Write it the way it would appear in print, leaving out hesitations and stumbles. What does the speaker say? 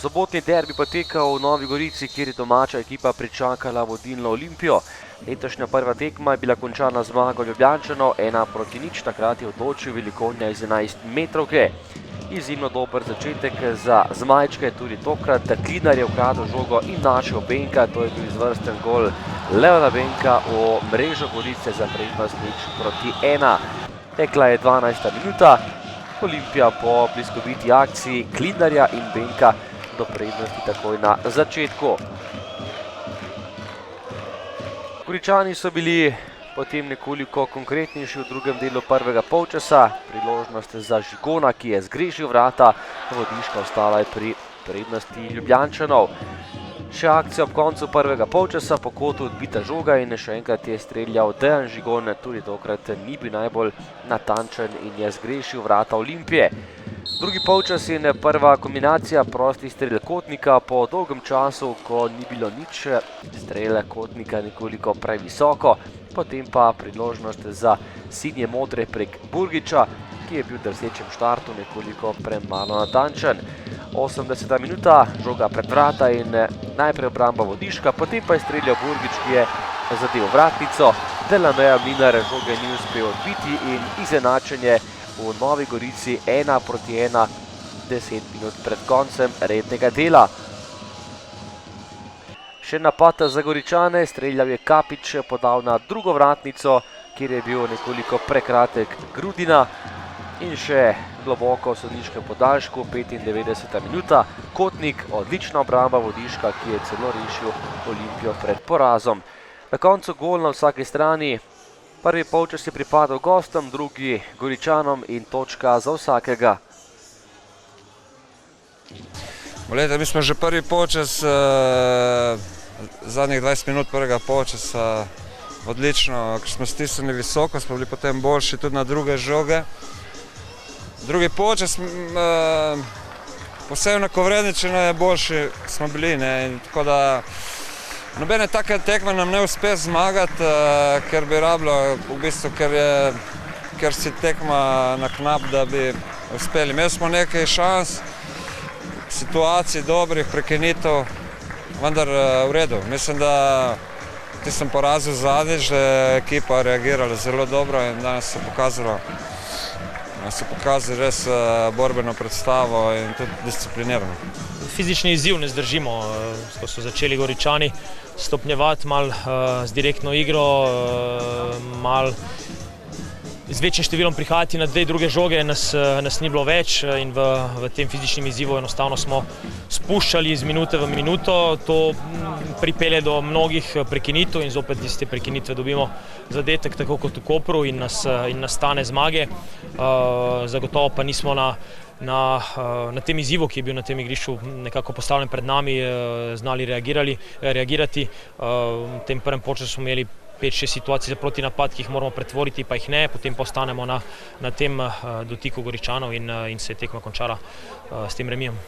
Sobotni derbi potekal v Novi Gorici, kjer je domača ekipa pričakala vodilno Olimpijo. Letošnja prva tekma je bila končana zmago Ljubljančanov 1:0, takrat je odločil Velikonja iz 11 metrovke. Izjemno dober začetek za zmajčke, tudi tokrat Klinar je ukradel žogo in našel Benka, to je bil izvrsten gol Leona Benka v mrežo Gorice za prednost 0:1. Tekla je 12. minuta, Olimpija po bliskoviti akciji Klinarja in Benka do prednosti takoj na začetku. Goričani so bili potem nekoliko konkretnejši v drugem delu prvega polčasa. Priložnost za Žigona, ki je zgrešil vrata, vodiška ostala je pri prednosti Ljubljančanov. Še akcija ob koncu prvega polčasa, po kotu odbita žoga in še enkrat je streljal Dejan Žigon, tudi tokrat ni bil najbolj natančen in je zgrešil vrata Olimpije. Drugi polčas in prva kombinacija, prosti strel Kotnika po dolgem času, ko ni bilo nič, strel Kotnika nekoliko previsoko, potem pa priložnost za sinje modre prek Burgiča, ki je bil v drsečem štartu nekoliko premalo natančen. 80. minuta, žoga pred vrata in najprej obramba vodiška, potem pa je streljal Burgič, ki je zadel vratnico, Delameja Mlinar žoge ni uspel odbiti in izenačenje v Novi Gorici 1:1, 10 minut pred koncem rednega dela. Še napad za Goričane, streljal je Kapič, podal na drugo vratnico, kjer je bil nekoliko prekratek Grudina in še globoko v sodniškem podaljšku, 95. minuta, Kotnik, odlična obramba vodiška, ki je celo rešil Olimpijo pred porazom. Na koncu gol na vsaki strani. Prvi polčas je pripadal gostom, drugi Goričanom in točka za vsakega. Mi smo že prvi polčas, zadnjih 20 minut prvega polčasa odlično, ker smo stisnili visoko, smo bili potem boljši tudi na druge žoge. Drugi polčas, posebno ko Vredničino je boljši smo bili, tako da nobene take tekme nam ne uspe zmagati, ker bi rabilo, v bistvu, ker si tekma na knap, da bi uspeli. Imeli smo nekaj šans, situacij dobrih, prekinitev, vendar v redu. Mislim, da tistem porazu zadnjič, da je ekipa reagirala zelo dobro in danes se pokazali res borbeno predstavo in tudi disciplinirano. Fizični izziv ne zdržimo, ko so začeli Goričani stopnjevati malo z direktno igro, malo z večjim številom prihajati na dve druge žoge, nas ni bilo več in v tem fizičnem izzivu enostavno smo spuščali iz minute v minuto. To pripelje do mnogih prekinitev in zopet iz te prekinitve dobimo zadetek tako kot v Kopru in nas stane zmage. Zagotovo pa nismo na tem izzivu, ki je bil na tem igrišču nekako postavljen pred nami, znali reagirati. V tem prvem polčasu smo imeli 5-6 situacij za protinapad, ki jih moramo pretvoriti, pa jih ne, potem pa ostanemo na tem dotiku Goričanov in se je tekma končala s tem remijem.